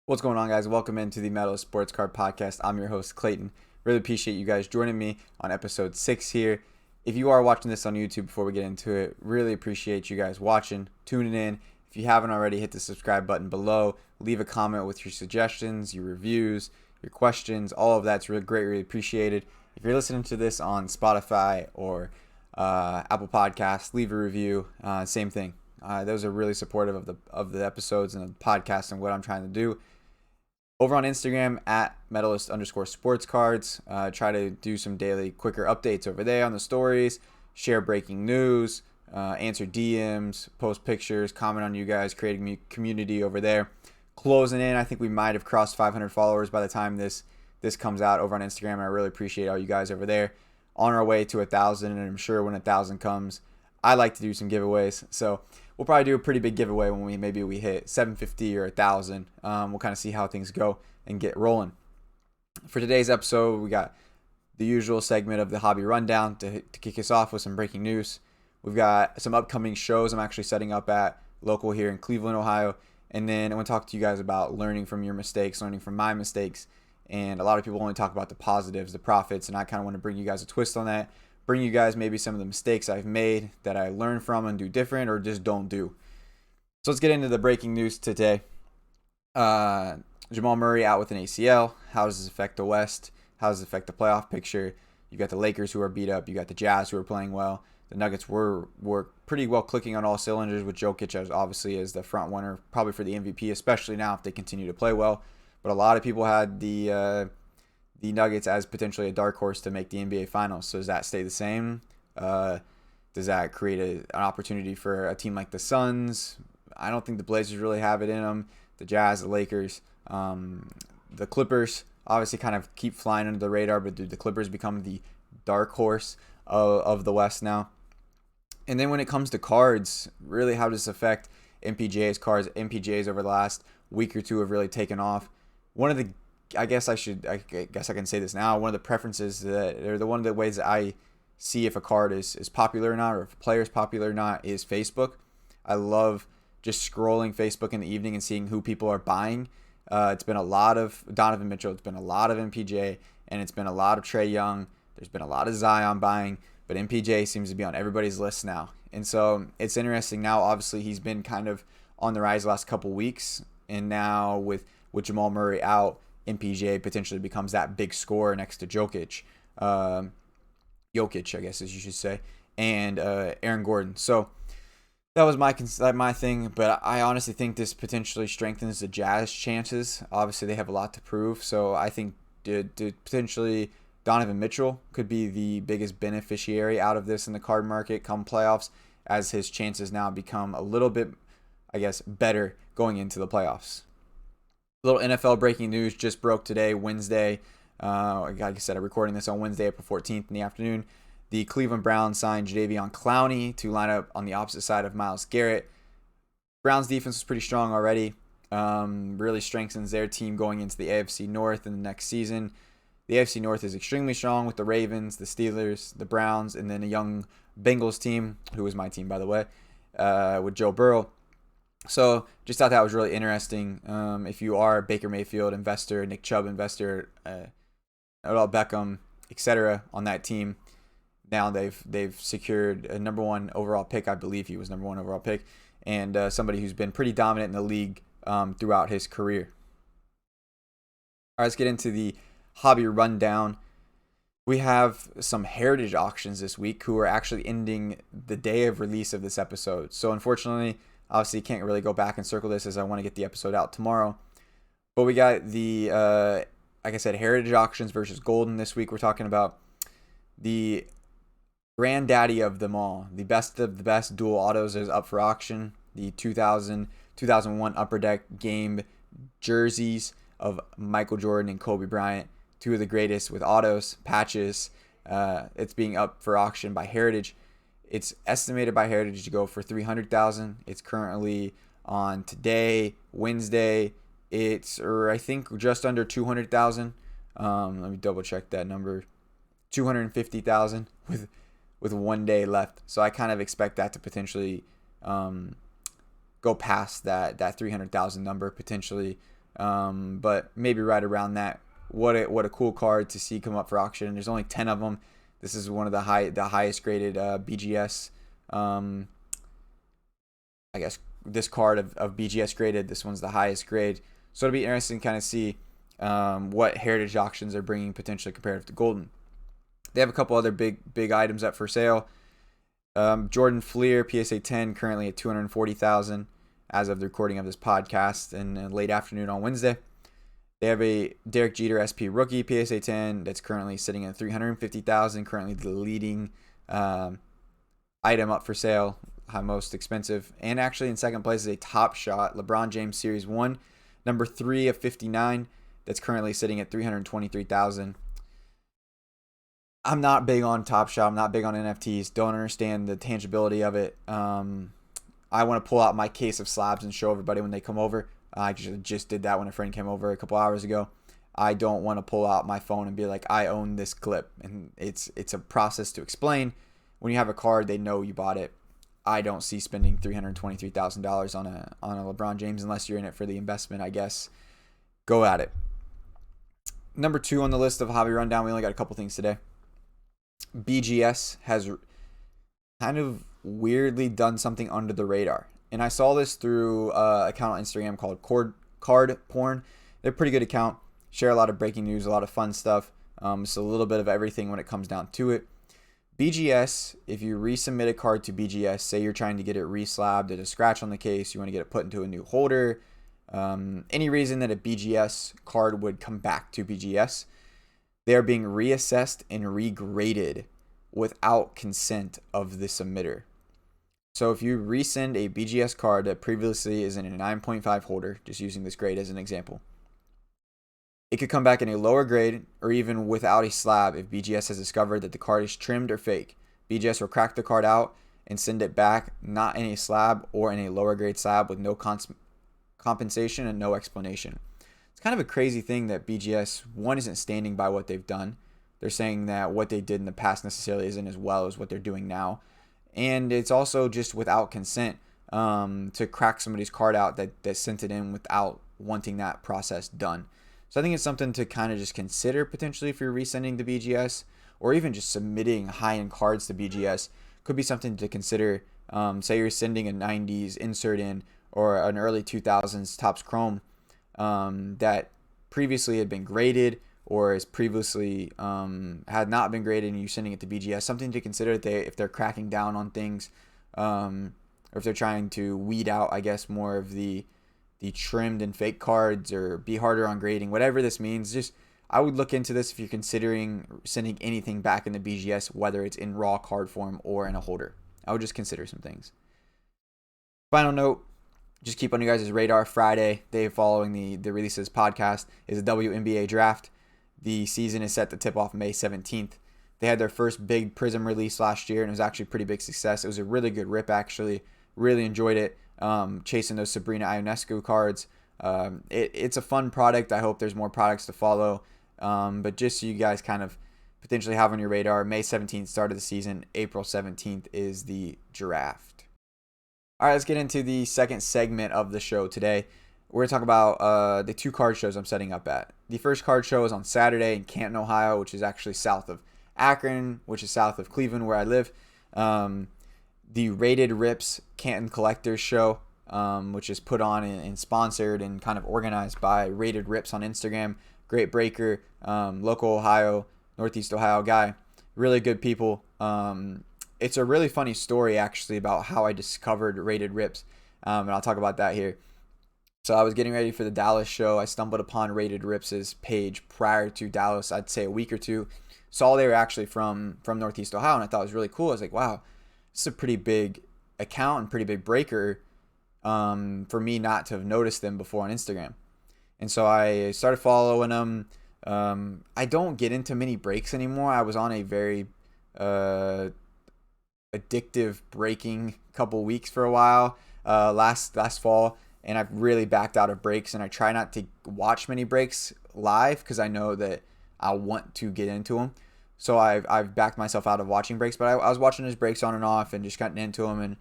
What's going on, guys? Welcome into the Medalist Sports Card Podcast. I'm your host, Clayton. Really appreciate you guys joining me on episode 6 here. If you are watching this on YouTube before we get into it, really appreciate you guys watching, tuning in. If you haven't already, hit the subscribe button below. Leave a comment with your suggestions, your reviews, your questions. All of that's really great, really appreciated. If you're listening to this on Spotify or Apple Podcasts, leave a review. Same thing. Those are really supportive of the episodes and the podcast and what I'm trying to do. Over on Instagram at medalist_sportscards. Try to do some daily quicker updates over there on the stories, share breaking news, answer DMs, post pictures, comment on you guys, creating a community over there. Closing in, I think we might have crossed 500 followers by the time this comes out over on Instagram, and I really appreciate all you guys over there. On our way to 1,000, and I'm sure when 1,000 comes, I like to do some giveaways. So we'll probably do a pretty big giveaway when we hit 750 or 1,000. We'll kind of see how things go and get rolling. For today's episode, we got the usual segment of the hobby rundown to kick us off with some breaking news. We've got some upcoming shows I'm actually setting up at local here in Cleveland, Ohio. And then I want to talk to you guys about learning from your mistakes, learning from my mistakes. And a lot of people only talk about the positives, the profits, and I kind of want to bring you guys a twist on that. Bring you guys maybe some of the mistakes I've made that I learned from and do different or just don't do. So let's get into the breaking news today. Jamal Murray out with an ACL. How does this affect the West? How does it affect the playoff picture? You got the Lakers who are beat up. You got the Jazz who are playing well. The Nuggets were pretty well clicking on all cylinders with Jokic as obviously as the front runner, probably for the MVP, especially now if they continue to play well. But a lot of people had the Nuggets as potentially a dark horse to make the NBA Finals. So does that stay the same? Does that create an opportunity for a team like the Suns? I don't think the Blazers really have it in them. The Jazz, the Lakers, the Clippers obviously kind of keep flying under the radar, but do the Clippers become the dark horse of the West now? And then when it comes to cards, really how does this affect MPJ's cards? MPJ's over the last week or two have really taken off. One of the I guess I can say this now. One of the preferences one of the ways that I see if a card is popular or not, or if a player is popular or not, is Facebook. I love just scrolling Facebook in the evening and seeing who people are buying. It's been a lot of Donovan Mitchell. It's been a lot of MPJ, and it's been a lot of Trae Young. There's been a lot of Zion buying, but MPJ seems to be on everybody's list now. And so it's interesting now. Obviously, he's been kind of on the rise the last couple weeks, and now with Jamal Murray out, MPJ potentially becomes that big scorer next to Jokic, I guess as you should say, and Aaron Gordon. So that was my thing, but I honestly think this potentially strengthens the Jazz chances. Obviously, they have a lot to prove, so I think potentially Donovan Mitchell could be the biggest beneficiary out of this in the card market come playoffs, as his chances now become a little bit, I guess, better going into the playoffs. Little NFL breaking news just broke today, Wednesday. Like I said, I'm recording this on Wednesday, April 14th in the afternoon. The Cleveland Browns signed Jadeveon Clowney to line up on the opposite side of Myles Garrett. Browns defense was pretty strong already. Really strengthens their team going into the AFC North in the next season. The AFC North is extremely strong with the Ravens, the Steelers, the Browns, and then a young Bengals team, who was my team, by the way, with Joe Burrow. So just thought that was really interesting. If you are a Baker Mayfield investor, Nick Chubb investor, Odell Beckham, etc. on that team, now they've secured a number one overall pick. I believe he was number one overall pick, and somebody who's been pretty dominant in the league throughout his career. All right, let's get into the hobby rundown. We have some heritage auctions this week who are actually ending the day of release of this episode. So unfortunately, obviously, can't really go back and circle this as I want to get the episode out tomorrow. But we got the, like I said, heritage auctions versus Golden this week. We're talking about the granddaddy of them all. The best of the best dual autos is up for auction. The 2001 Upper Deck game jerseys of Michael Jordan and Kobe Bryant. Two of the greatest with autos, patches. It's being up for auction by Heritage. It's estimated by Heritage to go for $300,000. It's currently on today, Wednesday. It's I think just under $200,000. Let me double check that number. $250,000 with 1 day left. So I kind of expect that to potentially go past that $300,000 number potentially but maybe right around that. What a cool card to see come up for auction. There's only 10 of them. This is one of the highest graded BGS. I guess this card of BGS graded. This one's the highest grade. So it'll be interesting to kind of see what heritage auctions are bringing potentially comparative to Golden. They have a couple other big items up for sale. Jordan Fleer PSA 10 currently at $240,000 as of the recording of this podcast in late afternoon on Wednesday. They have a Derek Jeter SP rookie PSA 10 that's currently sitting at $350,000. Currently the leading item up for sale, most expensive, and actually in second place is a Top Shot LeBron James Series 1, number 3 of 59. That's currently sitting at $323,000. I'm not big on Top Shot. I'm not big on NFTs. Don't understand the tangibility of it. I want to pull out my case of slabs and show everybody when they come over. I just did that when a friend came over a couple hours ago. I don't want to pull out my phone and be like, I own this clip. And it's a process to explain. When you have a card, they know you bought it. I don't see spending $323,000 on a LeBron James unless you're in it for the investment, I guess. Go at it. Number 2 on the list of hobby rundown. We only got a couple things today. BGS has kind of weirdly done something under the radar. And I saw this through an account on Instagram called Card Porn. They're a pretty good account. Share a lot of breaking news, a lot of fun stuff. It's a little bit of everything when it comes down to it. BGS, if you resubmit a card to BGS, say you're trying to get it reslabbed, there's a scratch on the case, you want to get it put into a new holder, any reason that a BGS card would come back to BGS, they are being reassessed and regraded without consent of the submitter. So if you resend a BGS card that previously is in a 9.5 holder, just using this grade as an example, it could come back in a lower grade or even without a slab if BGS has discovered that the card is trimmed or fake. BGS will crack the card out and send it back not in a slab or in a lower grade slab with no compensation and no explanation. It's kind of a crazy thing that BGS, one, isn't standing by what they've done. They're saying that what they did in the past necessarily isn't as well as what they're doing now. And it's also just without consent to crack somebody's card out that sent it in without wanting that process done. So I think it's something to kind of just consider potentially if you're resending to BGS or even just submitting high-end cards to BGS. Could be something to consider. Say you're sending a 90s insert in or an early 2000s Topps Chrome that previously had been graded or is previously had not been graded and you're sending it to BGS. Something to consider if they're cracking down on things or if they're trying to weed out, I guess, more of the trimmed and fake cards or be harder on grading, whatever this means. Just I would look into this if you're considering sending anything back in the BGS, whether it's in raw card form or in a holder. I would just consider some things. Final note, just keep on your guys' radar. Friday, day following the release of this podcast, is the WNBA draft. The season is set to tip off May 17th. They had their first big Prism release last year, and it was actually a pretty big success. It was a really good rip, actually. Really enjoyed it. Chasing those Sabrina Ionescu cards. It's a fun product. I hope there's more products to follow. But just so you guys kind of potentially have on your radar, May 17th, start of the season. April 17th is the draft. All right, let's get into the second segment of the show today. We're going to talk about the two card shows I'm setting up at. The first card show is on Saturday in Canton, Ohio, which is actually south of Akron, which is south of Cleveland, where I live. The Rated Rips Canton Collectors Show, which is put on and sponsored and kind of organized by Rated Rips on Instagram. Great breaker, local Ohio, Northeast Ohio guy. Really good people. It's a really funny story, actually, about how I discovered Rated Rips, and I'll talk about that here. So I was getting ready for the Dallas show. I stumbled upon Rated Rips' page prior to Dallas, I'd say a week or two. Saw they were actually from Northeast Ohio, and I thought it was really cool. I was like, wow, this is a pretty big account and pretty big breaker for me not to have noticed them before on Instagram. And so I started following them. I don't get into many breaks anymore. I was on a very addictive breaking couple weeks for a while last fall, and I've really backed out of breaks, and I try not to watch many breaks live because I know that I want to get into them. So I've backed myself out of watching breaks, but I was watching his breaks on and off and just getting into them and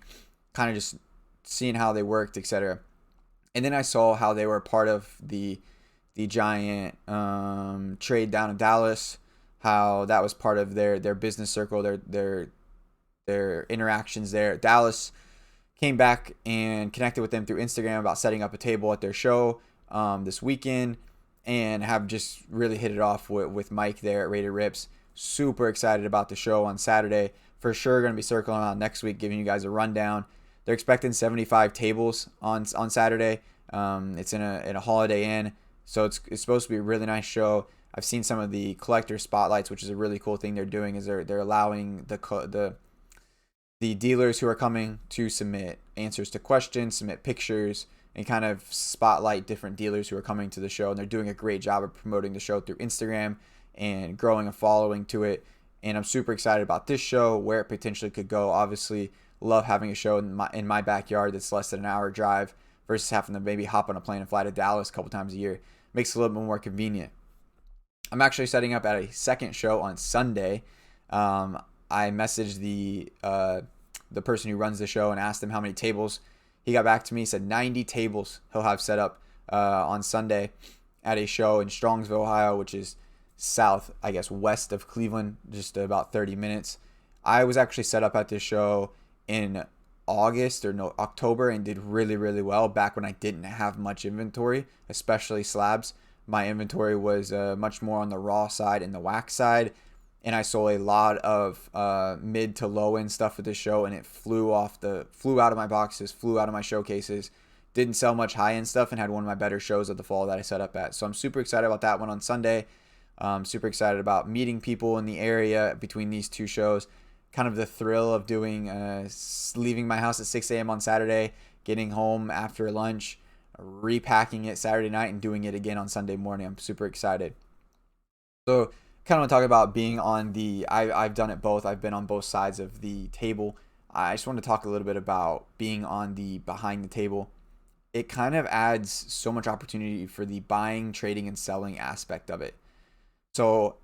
kind of just seeing how they worked, etc. And then I saw how they were part of the giant trade down in Dallas, how that was part of their business circle, their interactions there. Dallas came back and connected with them through Instagram about setting up a table at their show this weekend, and have just really hit it off with Mike there at Rated Rips. Super excited about the show on Saturday. For sure going to be circling around next week, giving you guys a rundown. They're expecting 75 tables on Saturday. It's in a Holiday Inn, so it's supposed to be a really nice show. I've seen some of the collector spotlights, which is a really cool thing they're doing. Is they're allowing the dealers who are coming to submit answers to questions, submit pictures, and kind of spotlight different dealers who are coming to the show. And they're doing a great job of promoting the show through Instagram and growing a following to it. And I'm super excited about this show, where it potentially could go. Obviously, love having a show in my backyard that's less than an hour drive versus having to maybe hop on a plane and fly to Dallas a couple times a year. Makes it a little bit more convenient. I'm actually setting up at a second show on Sunday. I messaged the person who runs the show and asked him how many tables. He got back to me, said 90 tables he'll have set up on Sunday at a show in Strongsville, Ohio, which is south, I guess, west of Cleveland, just about 30 minutes. I was actually set up at this show in October, and did really, really well back when I didn't have much inventory, especially slabs. My inventory was much more on the raw side and the wax side, and I sold a lot of mid to low end stuff at this show, and it flew out of my boxes, flew out of my showcases. Didn't sell much high end stuff, and had one of my better shows of the fall that I set up at. So I'm super excited about that one on Sunday. Super excited about meeting people in the area between these two shows. Kind of the thrill of leaving my house at 6 a.m. on Saturday, getting home after lunch, repacking it Saturday night, and doing it again on Sunday morning. I'm super excited. So kind of want to talk about being on I've done it both. I've been on both sides of the table. I just want to talk a little bit about being on the behind the table. It kind of adds so much opportunity for the buying, trading, and selling aspect of it. So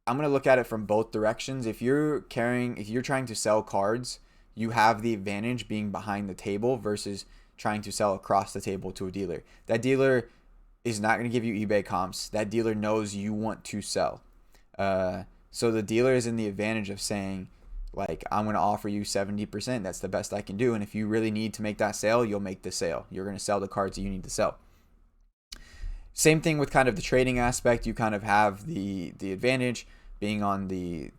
I'm going to look at it from both directions. If you're trying to sell cards, you have the advantage being behind the table versus trying to sell across the table to a dealer. That dealer is not going to give you eBay comps. That dealer knows you want to sell. So the dealer is in the advantage of saying, like, I'm going to offer you 70%. That's the best I can do. And if you really need to make that sale, you'll make the sale. You're going to sell the cards that you need to sell. Same thing with kind of the trading aspect. You kind of have the advantage being on the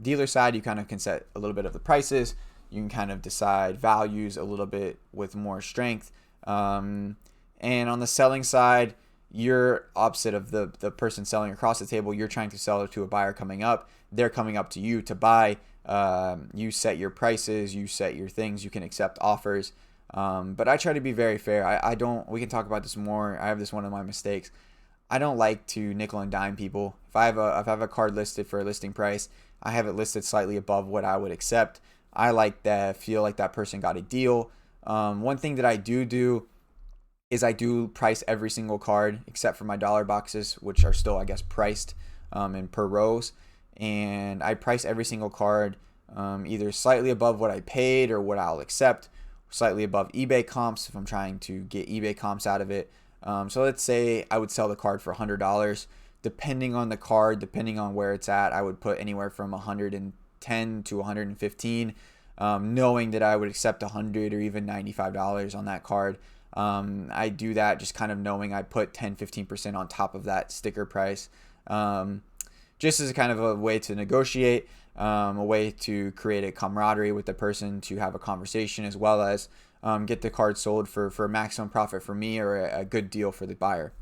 dealer side. You kind of can set a little bit of the prices. You can kind of decide values a little bit with more strength. And on the selling side, you're opposite of the person selling across the table. You're trying to sell it to a buyer coming up. They're coming up to you to buy. You set your prices. You set your things. You can accept offers. But I try to be very fair. I don't, we can talk about this more. I have this one of my mistakes. I don't like to nickel and dime people. If I have a card listed for a listing price, I have it listed slightly above what I would accept. I feel like that person got a deal. One thing that I do is I do price every single card except for my dollar boxes, which are still, I guess, priced in per rows. And I price every single card either slightly above what I paid or what I'll accept, slightly above eBay comps if I'm trying to get eBay comps out of it. So let's say I would sell the card for $100. Depending on the card, depending on where it's at, I would put anywhere from $110 to $115, knowing that I would accept $100 or even $95 on that card. I do that just kind of knowing I put 10-15% on top of that sticker price, just as a kind of a way to negotiate, a way to create a camaraderie with the person, to have a conversation, as well as get the card sold for maximum profit for me or a good deal for the buyer.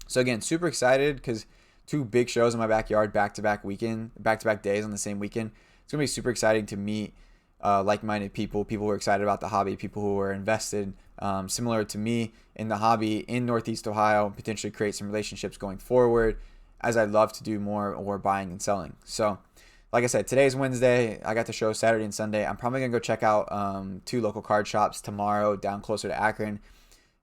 So again, super excited because 2 big shows in my backyard, back-to-back days on the same weekend. It's gonna be super exciting to meet like-minded people who are excited about the hobby, people who are invested similar to me in the hobby in Northeast Ohio, potentially create some relationships going forward, as I'd love to do more buying and selling. So like I said, today's Wednesday. I got the show Saturday and Sunday. I'm probably going to go check out 2 local card shops tomorrow down closer to Akron.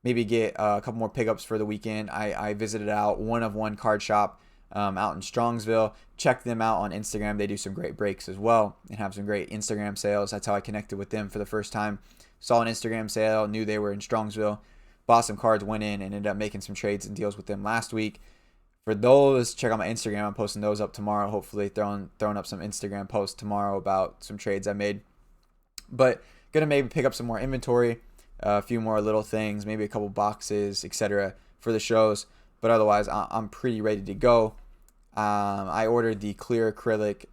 Maybe get a couple more pickups for the weekend. I visited out one of one card shop out in Strongsville. Check them out on Instagram. They do some great breaks as well and have some great Instagram sales. That's how I connected with them for the first time. saw an Instagram sale, knew they were in Strongsville, bought some cards, went in, and ended up making some trades and deals with them last week. For those, check out my Instagram. I'm posting those up tomorrow. Hopefully, throwing up some Instagram posts tomorrow about some trades I made. But gonna maybe pick up some more inventory, a few more little things, maybe a couple boxes, etc. for the shows. But otherwise, I'm pretty ready to go. I ordered the clear acrylic,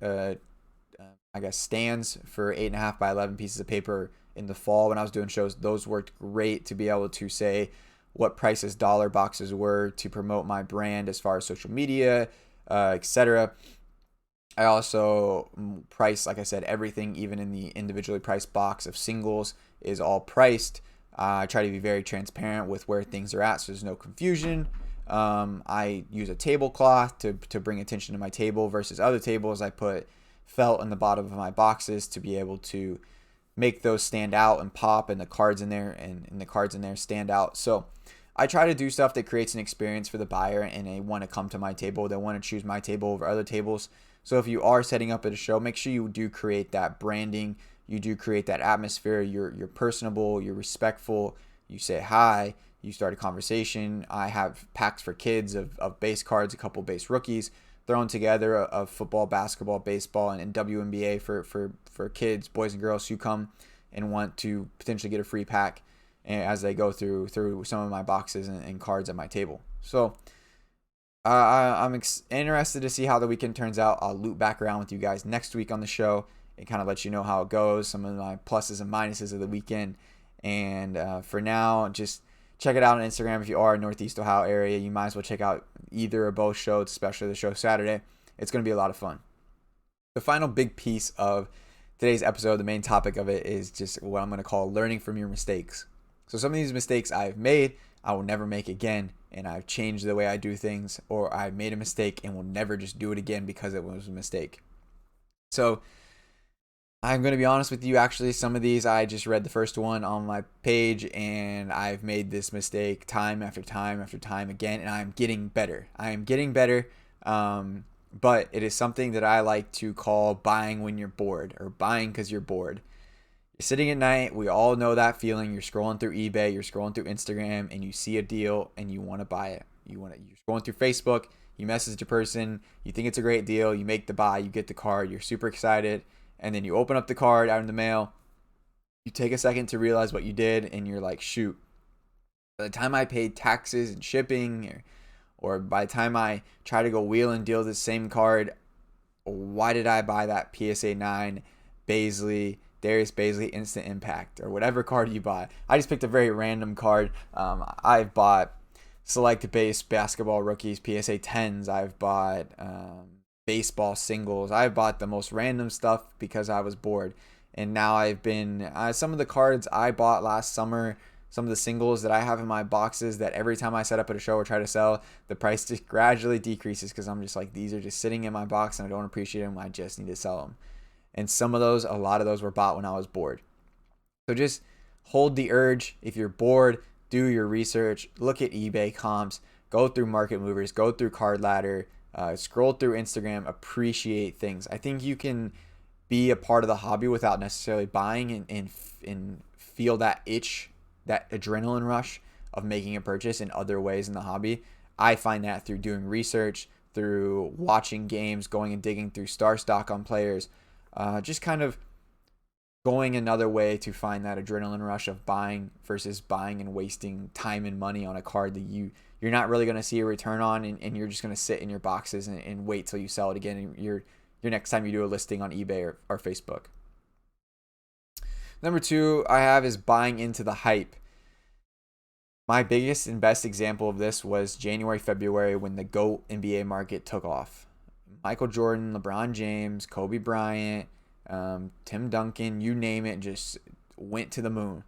stands for 8.5 by 11 pieces of paper in the fall when I was doing shows. Those worked great to be able to say what prices dollar boxes were to promote my brand as far as social media, etc. I also price, like I said, everything, even in the individually priced box of singles, is all priced. I try to be very transparent with where things are at so there's no confusion. I use a tablecloth to bring attention to my table versus other tables. I put felt in the bottom of my boxes to be able to make those stand out and pop, and the cards in there and the cards in there stand out. So I try to do stuff that creates an experience for the buyer, and they want to come to my table. They want to choose my table over other tables. So if you are setting up at a show, make sure you do create that branding. You do create that atmosphere. You're personable. You're respectful. You say hi. You start a conversation. I have packs for kids of base cards, a couple base rookies thrown together of football, basketball, baseball, and WNBA for kids, boys and girls who come and want to potentially get a free pack as they go through some of my boxes and cards at my table. So I'm interested to see how the weekend turns out. I'll loop back around with you guys next week on the show and kind of let you know how it goes, some of my pluses and minuses of the weekend. And for now, just check it out on Instagram. If you are in Northeast Ohio area, you might as well check out either or both shows, especially the show Saturday. It's going to be a lot of fun. The final big piece of today's episode, the main topic of it, is just what I'm going to call learning from your mistakes. So some of these mistakes I've made, I will never make again, and I've changed the way I do things, or I made a mistake and will never just do it again because it was a mistake. So I'm going to be honest with you, actually, some of these I just read the first one on my page, and I've made this mistake time after time after time again, and I'm getting better. But it is something that I like to call buying when you're bored, or buying because you're bored. You're sitting at night, we all know that feeling. You're scrolling through eBay, you're scrolling through Instagram, and you see a deal and you want to buy it. You're scrolling through Facebook, you message a person, you think it's a great deal, you make the buy, you get the card, you're super excited, and then you open up the card out in the mail. You take a second to realize what you did, and you're like, shoot. By the time I paid taxes and shipping, or by the time I try to go wheel and deal this same card, why did I buy that PSA 9 Darius Baisley Instant Impact, or whatever card you buy? I just picked a very random card. I've bought select base basketball rookies PSA 10s. I've bought baseball singles. I bought the most random stuff because I was bored. And now I've been some of the cards I bought last summer, some of the singles that I have in my boxes, that every time I set up at a show or try to sell, the price just gradually decreases because I'm just like, these are just sitting in my box and I don't appreciate them. I just need to sell them. And a lot of those were bought when I was bored. So just hold the urge. If you're bored, do your research, look at eBay comps, go through Market Movers, go through Card Ladder, scroll through Instagram, appreciate things. I think you can be a part of the hobby without necessarily buying and feel that itch, that adrenaline rush of making a purchase in other ways in the hobby. I find that through doing research, through watching games, going and digging through star stock on players, just kind of going another way to find that adrenaline rush of buying versus buying and wasting time and money on a card that you're not really going to see a return on, and you're just going to sit in your boxes and wait till you sell it again and your next time you do a listing on eBay or Facebook. Number 2 I have is buying into the hype. My biggest and best example of this was January, February, when the GOAT NBA market took off. Michael Jordan, LeBron James, Kobe Bryant, Tim Duncan, you name it, just went to the moon.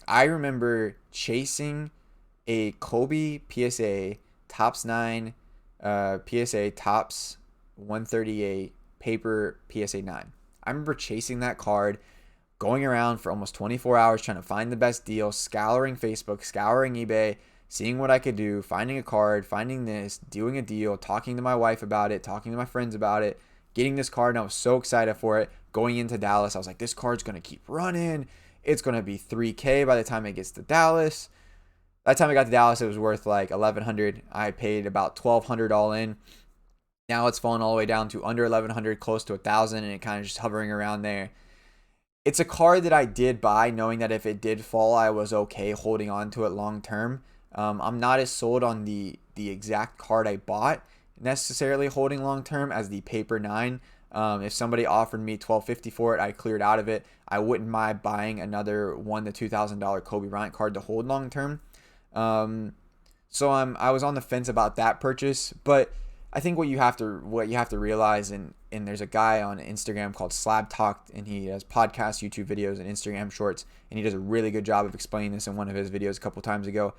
I remember chasing a Kobe PSA Topps 9 PSA Topps 138 paper PSA 9. I remember chasing that card, going around for almost 24 hours trying to find the best deal, scouring Facebook, scouring eBay, seeing what I could do, finding a card, finding this, doing a deal, talking to my wife about it, talking to my friends about it, getting this card, and I was so excited for it. Going into Dallas, I was like, this card's going to keep running. It's going to be $3K by the time it gets to Dallas. By the time I got to Dallas, it was worth like $1,100. I paid about $1,200 all in. Now it's fallen all the way down to under $1,100, close to $1,000, and it kind of just hovering around there. It's a card that I did buy knowing that if it did fall, I was okay holding on to it long term. I'm not as sold on the exact card I bought necessarily holding long term as the paper 9. If somebody offered me $1,250 for it, I cleared out of it. I wouldn't mind buying another $1,000 to $2,000 Kobe Bryant card to hold long term. So I was on the fence about that purchase, but I think what you have to realize, and there's a guy on Instagram called Slab Talk, and he has podcasts, YouTube videos, and Instagram shorts, and he does a really good job of explaining this in one of his videos a couple times ago,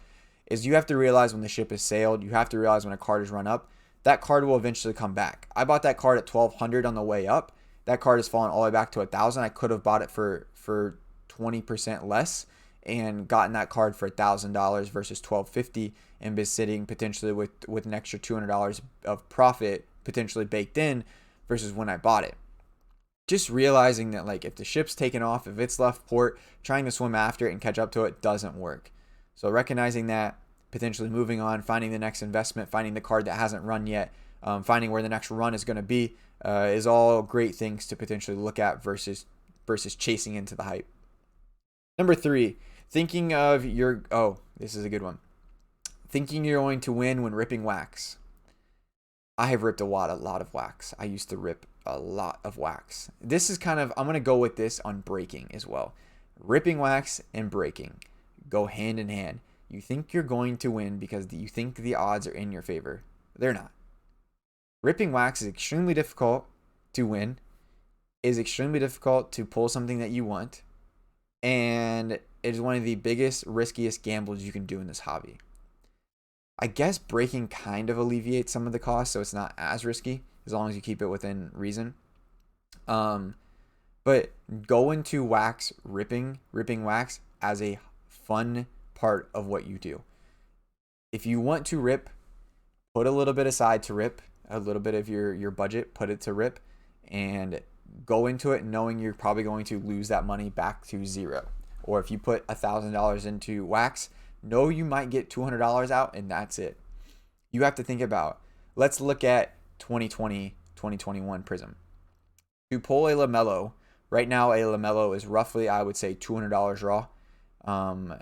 is you have to realize when the ship has sailed. You have to realize when a card is run up, that card will eventually come back. I bought that card at $1,200 on the way up. That card has fallen all the way back to $1,000. I could have bought it for 20% less and gotten that card for $1,000 versus $1,250 and been sitting potentially with an extra $200 of profit potentially baked in versus when I bought it. Just realizing that, like, if the ship's taken off, if it's left port, trying to swim after it and catch up to it doesn't work. So recognizing that, potentially moving on, finding the next investment, finding the card that hasn't run yet, finding where the next run is going to be, is all great things to potentially look at versus chasing into the hype. Number 3, thinking of your, this is a good one. Thinking you're going to win when ripping wax. I have ripped a lot of wax. I used to rip a lot of wax. This is kind of, I'm going to go with this on breaking as well. Ripping wax and breaking go hand in hand. You think you're going to win because you think the odds are in your favor. They're not. Ripping wax is extremely difficult to win. It is extremely difficult to pull something that you want. And it is one of the biggest, riskiest gambles you can do in this hobby. I guess breaking kind of alleviates some of the cost, so it's not as risky as long as you keep it within reason. But go into wax ripping wax as a fun part of what you do. If you want to rip, put a little bit aside to rip, a little bit of your budget, put it to rip, and go into it knowing you're probably going to lose that money back to zero. Or if you put $1,000 into wax, know you might get $200 out, and that's it. You have to think about, let's look at 2020, 2021 Prism. To pull a LaMelo, right now a LaMelo is roughly, I would say, $200 raw.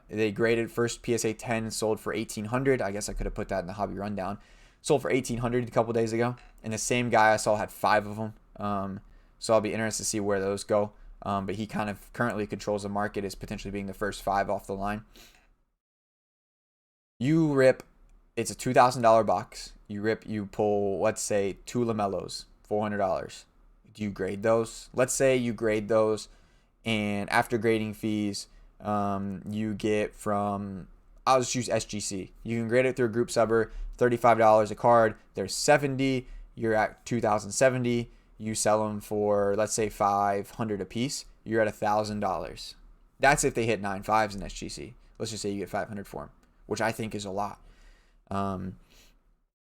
They graded first PSA 10, sold for $1,800. I guess I could have put that in the hobby rundown. Sold for $1,800 a couple days ago, and the same guy I saw had 5 of them. So I'll be interested to see where those go. But he kind of currently controls the market as potentially being the first 5 off the line. You rip, it's a $2,000 box. You pull, let's say, 2 LaMelos, $400. Do you grade those? Let's say you grade those, and after grading fees, you get from, I'll just use SGC. You can grade it through a group subber, $35 a card. There's 70. You're at 2,070. You sell them for, let's say, $500 a piece. You're at $1,000. That's if they hit 9 5s in SGC. Let's just say you get $500 for them, which I think is a lot.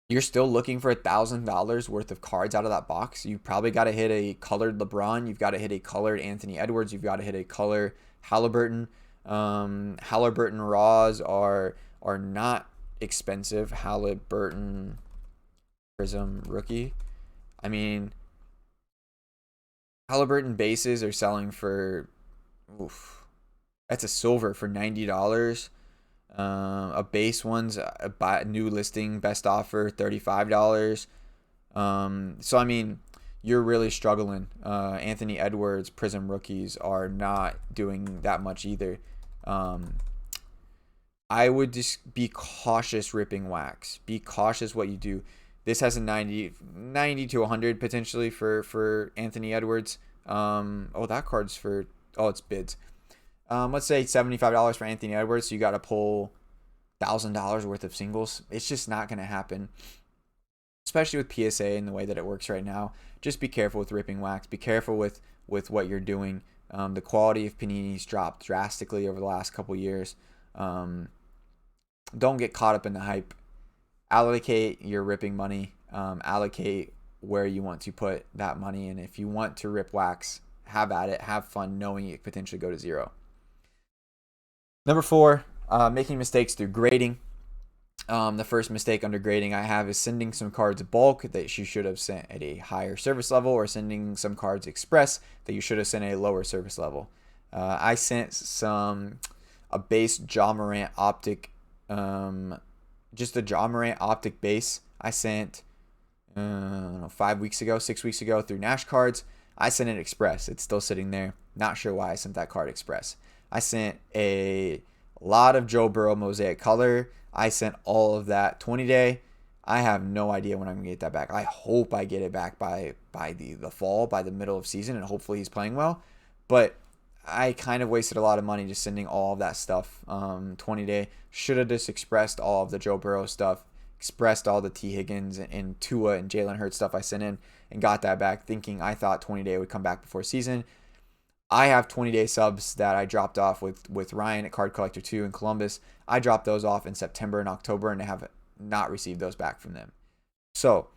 You're still looking for $1,000 worth of cards out of that box. You probably got to hit a colored LeBron. You've got to hit a colored Anthony Edwards. You've got to hit a color Halliburton. Halliburton raws are not expensive. Halliburton Prism rookie. I mean, Halliburton bases are selling for, that's a silver for $90. A base one's a new listing, best offer, $35. So I mean, you're really struggling. Anthony Edwards Prism rookies are not doing that much either. I would just be cautious ripping wax. Be cautious what you do. This has a 90 to 100 potentially for Anthony Edwards. That card's for, it's bids. Let's say $75 for Anthony Edwards. So you got to pull $1,000 worth of singles. It's just not going to happen, especially with PSA and the way that it works right now. Just be careful with ripping wax. Be careful with what you're doing. The quality of Panini's dropped drastically over the last couple years. Don't get caught up in the hype. Allocate your ripping money. Allocate where you want to put that money. And if you want to rip wax, have at it. Have fun knowing you could potentially go to zero. Number 4, making mistakes through grading. The first mistake under grading I have is sending some cards bulk that you should have sent at a higher service level, or sending some cards express that you should have sent at a lower service level. I sent a base Ja Morant optic, just a Ja Morant optic base. I sent 5 weeks ago, 6 weeks ago through Nash cards. I sent it express. It's still sitting there. Not sure why I sent that card express. I sent a lot of Joe Burrow mosaic color. I sent all of that 20-day. I have no idea when I'm gonna get that back. I hope I get it back by the fall, by the middle of season, and hopefully he's playing well. But I kind of wasted a lot of money just sending all of that stuff. 20-day. Should have just expressed all of the Joe Burrow stuff, expressed all the T. Higgins and Tua and Jalen Hurts stuff I sent in, and got that back, thinking I thought 20-day would come back before season. I have 20-day subs that I dropped off with Ryan at Card Collector 2 in Columbus. I dropped those off in September and October and have not received those back from them. So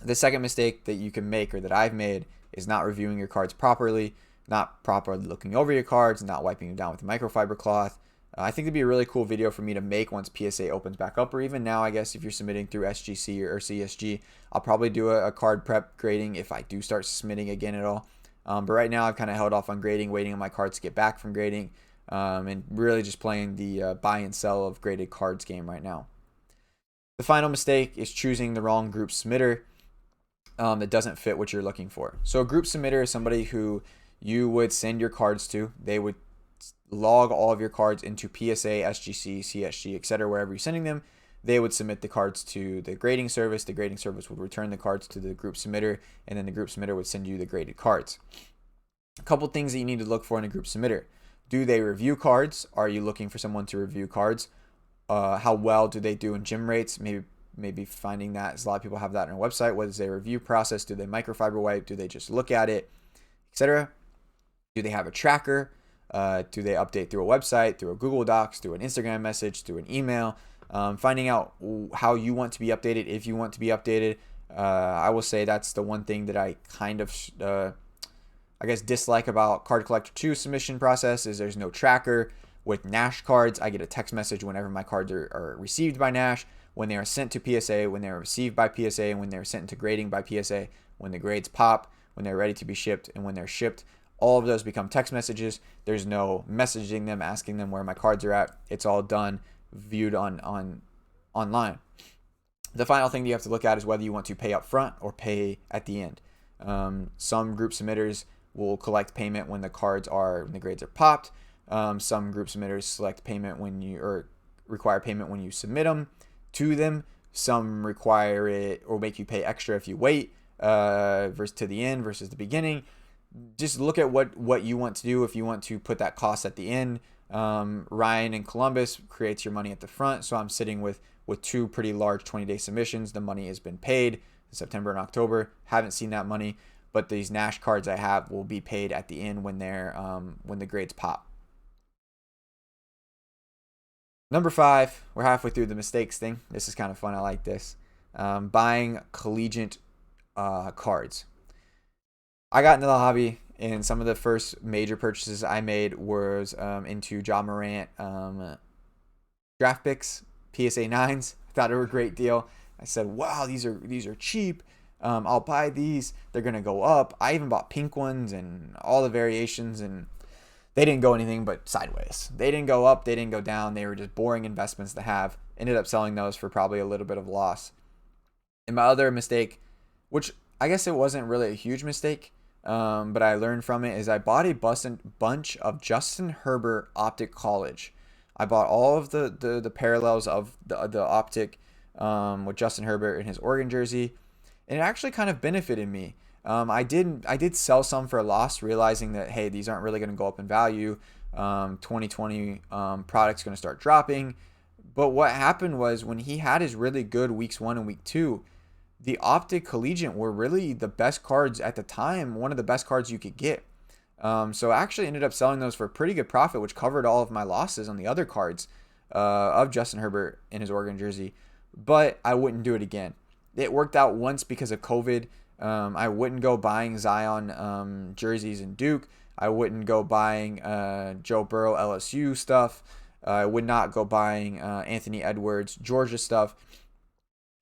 the second mistake that you can make, or that I've made, is not reviewing your cards properly, not properly looking over your cards, not wiping them down with a microfiber cloth. I think it'd be a really cool video for me to make once PSA opens back up, or even now, I guess, if you're submitting through SGC or CSG. I'll probably do a card prep grading if I do start submitting again at all. But right now, I've kind of held off on grading, waiting on my cards to get back from grading, and really just playing the buy and sell of graded cards game right now. The final mistake is choosing the wrong group submitter that doesn't fit what you're looking for. So a group submitter is somebody who you would send your cards to. They would log all of your cards into PSA, SGC, CSG, etc., wherever you're sending them. They would submit the cards to the grading service. The grading service would return the cards to the group submitter, and then the group submitter would send you the graded cards. A couple things that you need to look for in a group submitter. Do they review cards? Are you looking for someone to review cards? How well do they do in gym rates? Maybe finding that, as a lot of people have that on their website. What is their review process? Do they microfiber wipe? Do they just look at it, etc.? Do they have a tracker? Do they update through a website, through a Google Docs, through an Instagram message, through an email? Finding out how you want to be updated, if you want to be updated. I will say that's the one thing that I kind of, dislike about Card Collector 2 submission process is there's no tracker. With Nash cards, I get a text message whenever my cards are received by Nash, when they are sent to PSA, when they are received by PSA, and when they're sent to grading by PSA, when the grades pop, when they're ready to be shipped, and when they're shipped. All of those become text messages. There's no messaging them, asking them where my cards are at. It's all done, viewed online. The final thing you have to look at is whether you want to pay up front or pay at the end. Some group submitters will collect payment when the grades are popped. Some group submitters select payment require payment when you submit them to them. Some require it or make you pay extra if you wait versus to the end versus the beginning. Just look at what you want to do. If you want to put that cost at the end, Ryan in Columbus creates your money at the front. So I'm sitting with two pretty large 20-day submissions. The money has been paid in September and October. Haven't seen that money, but these Nash cards I have will be paid at the end when the grades pop. Number 5, we're halfway through the mistakes thing. This is kind of fun. I like this. Buying collegiate cards. I got into the hobby, and some of the first major purchases I made was into Ja Morant draft picks, PSA 9s. I thought they were a great deal. I said, wow, these are cheap. I'll buy these. They're going to go up. I even bought pink ones and all the variations, and they didn't go anything but sideways. They didn't go up. They didn't go down. They were just boring investments to have. Ended up selling those for probably a little bit of loss. And my other mistake, which I guess it wasn't really a huge mistake, but I learned from it, is I bought a bunch of Justin Herbert Optic College. I bought all of the parallels of the Optic with Justin Herbert in his Oregon jersey, and it actually kind of benefited me. I did sell some for a loss, realizing that, hey, these aren't really going to go up in value. 2020 product's going to start dropping. But what happened was, when he had his really good weeks 1 and week 2, the Optic Collegiate were really the best cards at the time, one of the best cards you could get. So I actually ended up selling those for a pretty good profit, which covered all of my losses on the other cards of Justin Herbert in his Oregon jersey. But I wouldn't do it again. It worked out once because of COVID. I wouldn't go buying Zion jerseys in Duke. I wouldn't go buying Joe Burrow LSU stuff. I would not go buying Anthony Edwards Georgia stuff.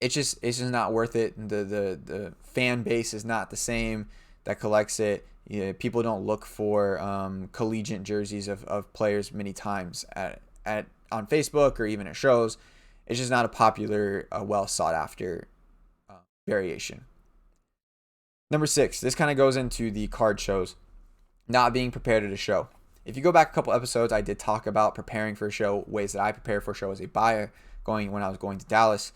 It's just not worth it. The fan base is not the same that collects it. People don't look for collegiate jerseys of players many times at on Facebook or even at shows. It's just not a popular, well sought after variation. Number 6, this kind of goes into the card shows, not being prepared at a show. If you go back a couple episodes, I did talk about preparing for a show, ways that I prepare for a show as a buyer when I was going to Dallas.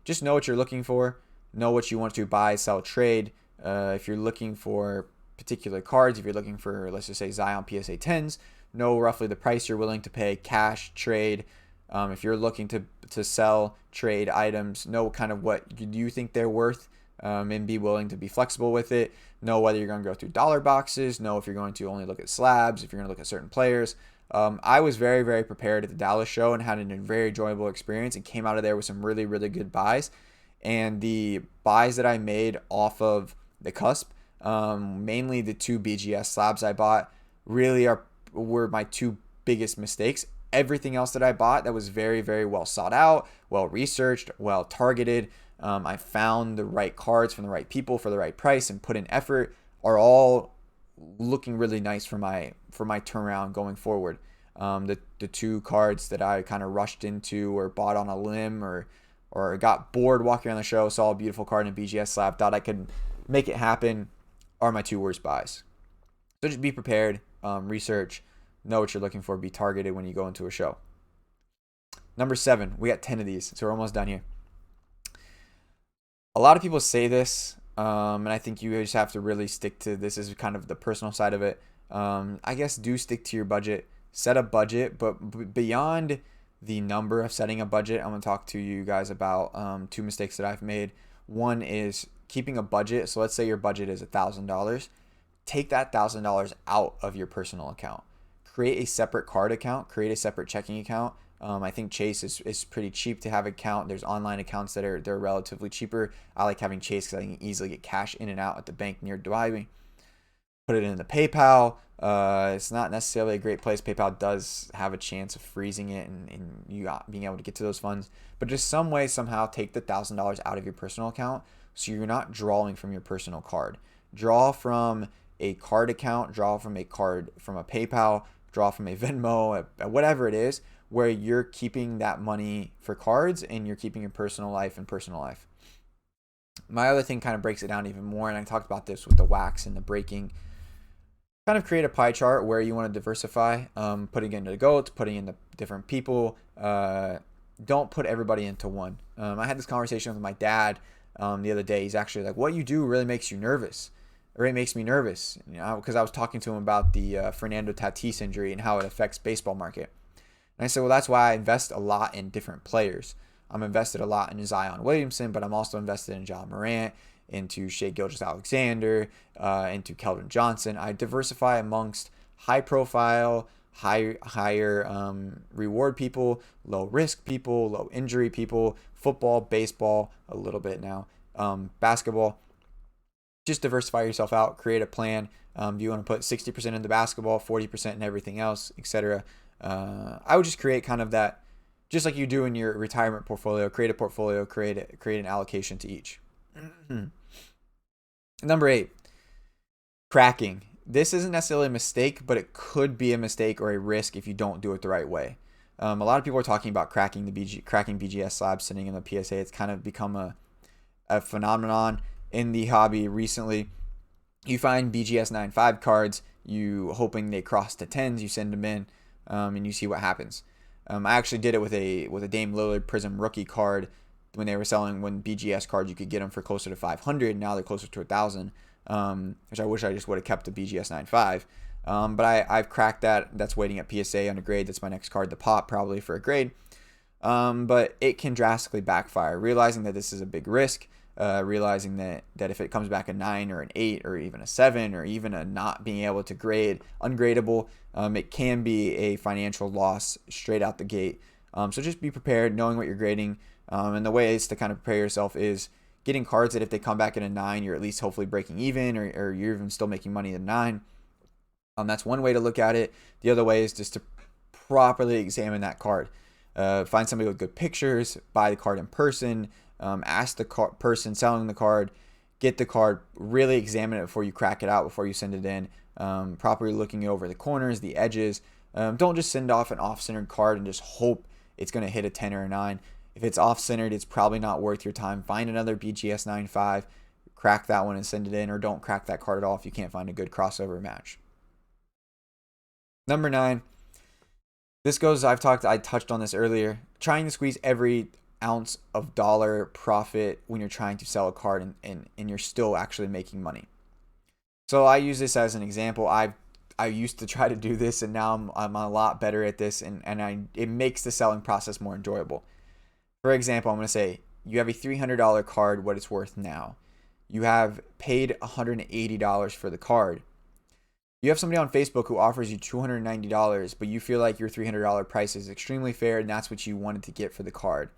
Just know what you're looking for. Know what you want to buy, sell, trade. If you're looking for particular cards, if you're looking for, let's just say, Zion PSA 10s, know roughly the price you're willing to pay, cash, trade. If you're looking to sell, trade items, know kind of what you think they're worth, and be willing to be flexible with it. Know whether you're going to go through dollar boxes. Know if you're going to only look at slabs, if you're going to look at certain players. I was very, very prepared at the Dallas show and had a very enjoyable experience and came out of there with some really, really good buys. And the buys that I made off of the cusp, mainly the 2 BGS slabs I bought, really were my 2 biggest mistakes. Everything else that I bought that was very, very well sought out, well researched, well targeted, I found the right cards from the right people for the right price and put in effort, are all looking really nice for my turnaround going forward. The 2 cards that I kind of rushed into or bought on a limb or got bored walking around the show, saw a beautiful card in a BGS slab, thought I could make it happen, are my 2 worst buys. So just be prepared, research, know what you're looking for, be targeted when you go into a show. Number 7, we got 10 of these, so we're almost done here. A lot of people say this, and I think you just have to really stick to this is kind of the personal side of it. I guess do stick to your budget, set a budget, but beyond the number of setting a budget, I'm going to talk to you guys about 2 mistakes that I've made. One is keeping a budget. So let's say your budget is $1,000. Take that $1,000 out of your personal account. Create a separate card account, create a separate checking account. I think Chase is pretty cheap to have an account. There's online accounts that are relatively cheaper. I like having Chase because I can easily get cash in and out at the bank nearby me. Put it in the PayPal. It's not necessarily a great place. PayPal does have a chance of freezing it and you not being able to get to those funds. But just some way, somehow take the $1,000 out of your personal account so you're not drawing from your personal card. Draw from a card account, draw from a PayPal, draw from a Venmo, whatever it is, where you're keeping that money for cards and you're keeping your personal life in personal life. My other thing kind of breaks it down even more, and I talked about this with the wax and the breaking. Kind of create a pie chart where you want to diversify, putting into the goats, putting in the different people. Don't put everybody into one. I had this conversation with my dad the other day. He's actually like, what you do really makes you nervous. It really makes me nervous, because I was talking to him about the Fernando Tatis injury and how it affects baseball market. And I said, well, that's why I invest a lot in different players. I'm invested a lot in Zion Williamson, but I'm also invested in John Morant, into Shai Gilgeous-Alexander, into Keldon Johnson. I diversify amongst high-profile, higher reward people, low-risk people, low-injury people, football, baseball, a little bit now, basketball. Just diversify yourself out, create a plan. Do you want to put 60% into basketball, 40% in everything else, etc.? I would just create kind of that, just like you do in your retirement portfolio, create a portfolio, create an allocation to each. Number 8, cracking. This isn't necessarily a mistake, but it could be a mistake or a risk if you don't do it the right way. A lot of people are talking about cracking BGS slabs sitting in the PSA. It's kind of become a phenomenon in the hobby recently. You find BGS 9.5 cards, you hoping they cross to 10s, you send them in, and you see what happens. I actually did it with a Dame Lillard Prism rookie card when they were selling BGS cards. You could get them for closer to 500. Now they're closer to 1,000, which I wish I just would have kept the BGS 9.5. But I've cracked that. That's waiting at PSA on a grade. That's my next card to pop probably for a grade. But it can drastically backfire. Realizing that this is a big risk. Realizing that if it comes back a 9 or an 8 or even a 7 or even a not being able to grade, ungradable, it can be a financial loss straight out the gate. So just be prepared, knowing what you're grading. And the ways to kind of prepare yourself is getting cards that if they come back in a 9, you're at least hopefully breaking even, or you're even still making money at a 9. That's one way to look at it. The other way is just to properly examine that card. Find somebody with good pictures, buy the card in person, ask the person selling the card, get the card, really examine it before you crack it out, before you send it in, properly looking over the corners, the edges. Don't just send off an off-centered card and just hope it's going to hit a 10 or a 9. If it's off-centered, it's probably not worth your time. Find another BGS 9.5, crack that one and send it in, or don't crack that card at all if you can't find a good crossover match. Number 9. This goes, I touched on this earlier. Trying to squeeze every ounce of dollar profit when you're trying to sell a card and you're still actually making money. So I use this as an example. I used to try to do this, and now I'm a lot better at this, and it makes the selling process more enjoyable. For example, I'm going to say you have a $300 card, what it's worth now. You have paid $180 for the card. You have somebody on Facebook who offers you $290, but you feel like your $300 price is extremely fair, and that's what you wanted to get for the card.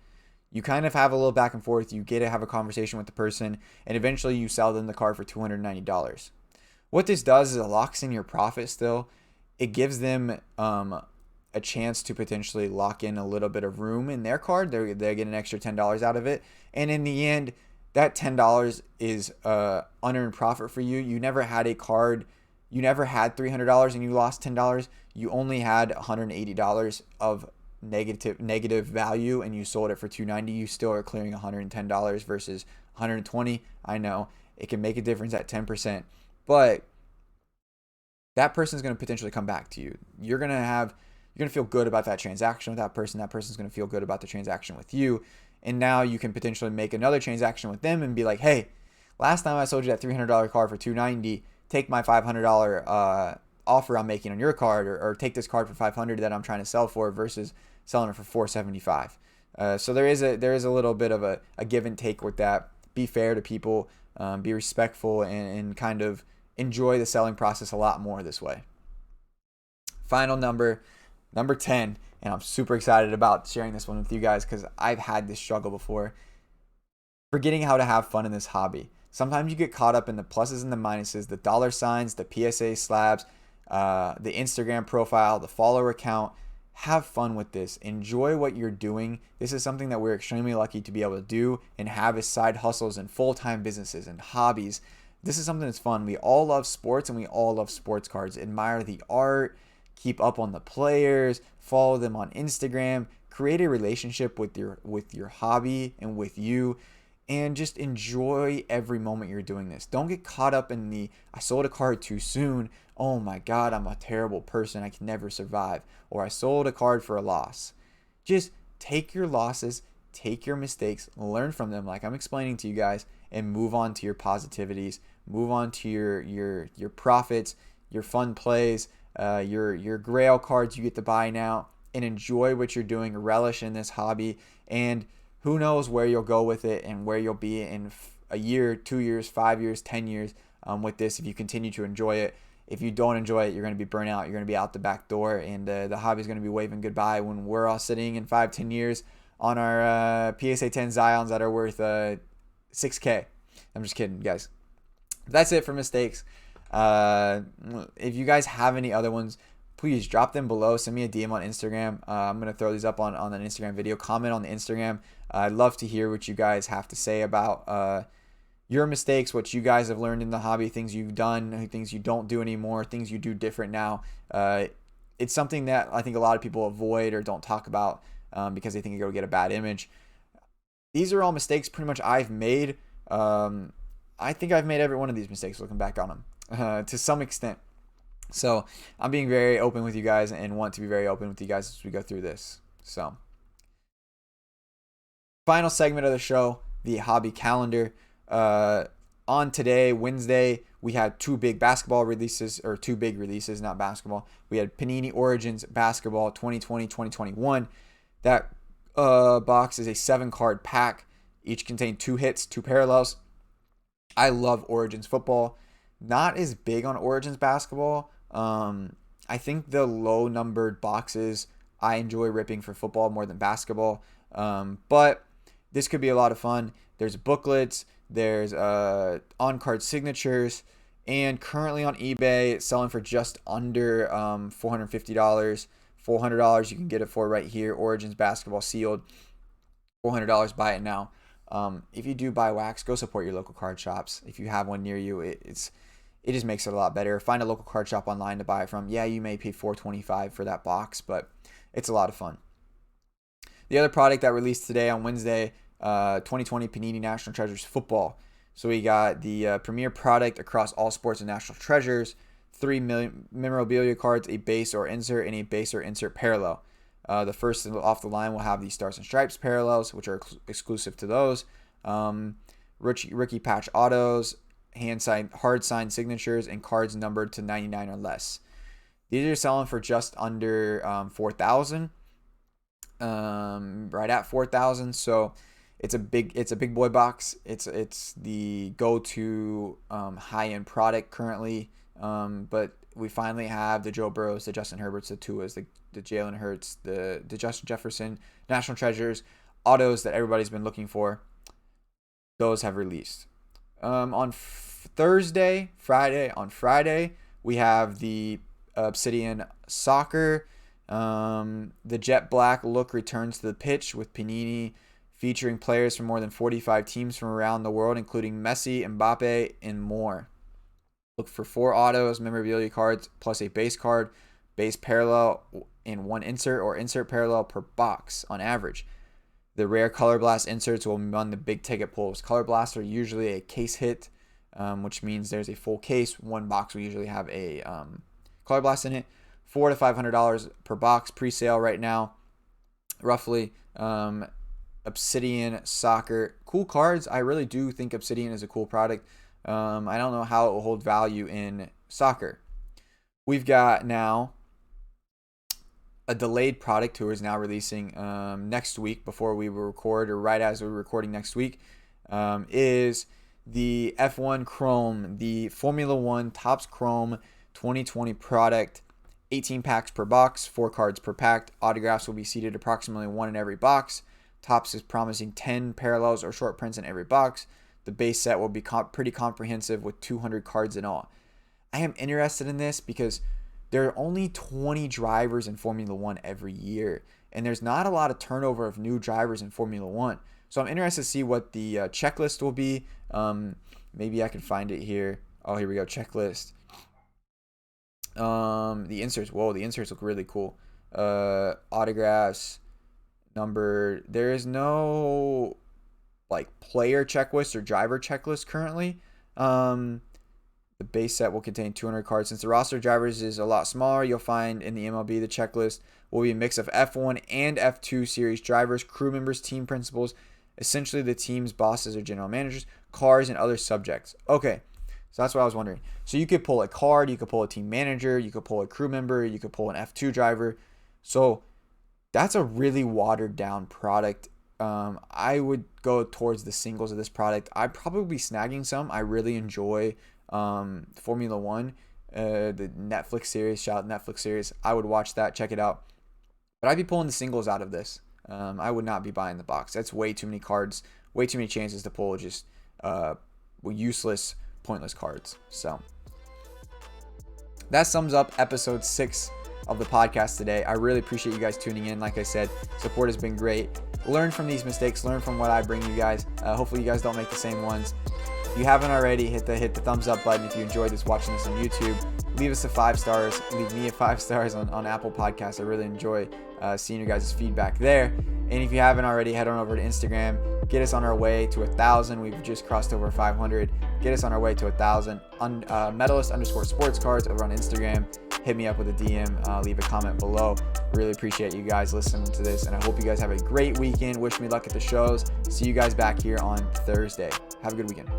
You kind of have a little back and forth. You get to have a conversation with the person, and eventually you sell them the card for $290. What this does is it locks in your profit still. It gives them a chance to potentially lock in a little bit of room in their card. They get an extra $10 out of it. And in the end, that $10 is unearned profit for you. You never had a card. You never had $300 and you lost $10. You only had $180 of negative value, and you sold it for $290. You still are clearing $110 versus $120. I know it can make a difference at 10%, but that person is going to potentially come back to you. You're going to feel good about that transaction with that person. That person's going to feel good about the transaction with you. And now you can potentially make another transaction with them and be like, hey, last time I sold you that $300 card for $290, take my $500 offer I'm making on your card, or take this card for $500 that I'm trying to sell for versus selling it for $475. So there is a little bit of a give and take with that. Be fair to people, be respectful, and kind of enjoy the selling process a lot more this way. Final number 10, and I'm super excited about sharing this one with you guys because I've had this struggle before. Forgetting how to have fun in this hobby. Sometimes you get caught up in the pluses and the minuses, the dollar signs, the PSA slabs, the Instagram profile, the follower count. Have fun with this. Enjoy what you're doing. This is something that we're extremely lucky to be able to do and have as side hustles and full-time businesses and hobbies. This is something that's fun. We all love sports, and we all love sports cards. Admire the art, keep up on the players, follow them on Instagram, create a relationship with your hobby and with you, and just enjoy every moment you're doing this. Don't get caught up in the, I sold a card too soon. Oh my God, I'm a terrible person. I can never survive. Or I sold a card for a loss. Just take your losses, take your mistakes, learn from them like I'm explaining to you guys, and move on to your positivities. Move on to your profits, your fun plays, your grail cards you get to buy now, and enjoy what you're doing. Relish in this hobby, and who knows where you'll go with it and where you'll be in a year, 2 years, 5 years, 10 years with this if you continue to enjoy it. If you don't enjoy it, you're going to be burnt out. You're going to be out the back door, and the hobby is going to be waving goodbye when we're all sitting in 5-10 years on our PSA 10 Zions that are worth $6K. I'm just kidding, guys. That's it for mistakes. If you guys have any other ones, please drop them below. Send me a DM on Instagram. I'm going to throw these up on an Instagram video. Comment on the Instagram. I'd love to hear what you guys have to say about your mistakes, what you guys have learned in the hobby, things you've done, things you don't do anymore, things you do different now. It's something that I think a lot of people avoid or don't talk about because they think it'll get a bad image. These are all mistakes pretty much I've made. I think I've made every one of these mistakes looking back on them to some extent. So I'm being very open with you guys and want to be very open with you guys as we go through this. So final segment of the show, the hobby calendar. On today, Wednesday, we had two big releases, not basketball. We had Panini Origins Basketball 2020-2021. That box is a 7-card pack. Each contained 2 hits, 2 parallels. I love Origins football. Not as big on Origins basketball. I think the low numbered boxes I enjoy ripping for football more than basketball. But this could be a lot of fun. There's booklets. There's on-card signatures. And currently on eBay, it's selling for just under $450. $400 you can get it for right here. Origins basketball sealed. $400. Buy it now. If you do buy wax, go support your local card shops. If you have one near you, it just makes it a lot better. Find a local card shop online to buy it from. Yeah, you may pay $425 for that box, but it's a lot of fun. The other product that released today on Wednesday, 2020 Panini National Treasures Football. So we got the premier product across all sports and national treasures, 3 memorabilia cards, a base or insert, and a base or insert parallel. The first off the line will have the Stars and Stripes parallels, which are exclusive to those. Rookie patch autos, hard signed signatures, and cards numbered to 99 or less. These are selling for just under $4,000, right at $4,000. So it's a big boy box. It's the go-to high-end product currently. But we finally have the Joe Burrows, the Justin Herberts, the Tuas, the Jalen Hurts, the Justin Jefferson National Treasures autos that everybody's been looking for. Those have released. On Friday, we have the Obsidian Soccer. The jet black look returns to the pitch with Panini featuring players from more than 45 teams from around the world, including Messi, Mbappe, and more. Look for 4 autos, memorabilia cards, plus a base card, base parallel, and 1 insert or insert parallel per box on average. The rare Color Blast inserts will run the big ticket pulls. Color Blasts are usually a case hit, which means there's a full case. 1 box will usually have a Color Blast in it. $400 to $500 per box, pre-sale right now, roughly. Obsidian Soccer, cool cards. I really do think Obsidian is a cool product. I don't know how it will hold value in soccer. We've got now a delayed product who is now releasing next week before we will record, or right as we're recording next week, is the F1 Chrome, the Formula One Topps Chrome 2020 product. 18 packs per box, 4 cards per pack. Autographs will be seated approximately 1 in every box. Topps is promising 10 parallels or short prints in every box. The base set will be pretty comprehensive with 200 cards in all. I am interested in this because there are only 20 drivers in Formula One every year, and there's not a lot of turnover of new drivers in Formula One. So I'm interested to see what the checklist will be. Maybe I can find it here. Oh, here we go. Checklist. The inserts. Whoa, the inserts look really cool. Autographs, numbered. There is no like player checklist or driver checklist currently. The base set will contain 200 cards. Since the roster of drivers is a lot smaller, you'll find in the MLB the checklist will be a mix of F1 and F2 series drivers, crew members, team principals, essentially the team's bosses or general managers, cars, and other subjects. Okay, so that's what I was wondering. So you could pull a card, you could pull a team manager, you could pull a crew member, you could pull an F2 driver. So that's a really watered down product. I would go towards the singles of this product. I'd probably be snagging some. I really enjoy Formula One, the Netflix series. Shout out Netflix series. I would watch that, check it out. But I'd be pulling the singles out of this. I would not be buying the box. That's way too many cards, way too many chances to pull just useless, pointless cards. So that sums up episode 6 of the podcast today. I really appreciate you guys tuning in. Like I said, support has been great. Learn from these mistakes. Learn from what I bring you guys. Hopefully you guys don't make the same ones. If you haven't already, hit the thumbs up button. If you enjoyed watching this on YouTube, leave us a 5 stars. Leave me a 5 stars on Apple Podcasts. I really enjoy seeing your guys' feedback there. And if you haven't already, head on over to Instagram. Get us on our way to 1,000. We've just crossed over 500. Get us on our way to 1,000. Medalist_sports cards over on Instagram. Hit me up with a DM. Leave a comment below. Really appreciate you guys listening to this, and I hope you guys have a great weekend. Wish me luck at the shows. See you guys back here on Thursday. Have a good weekend.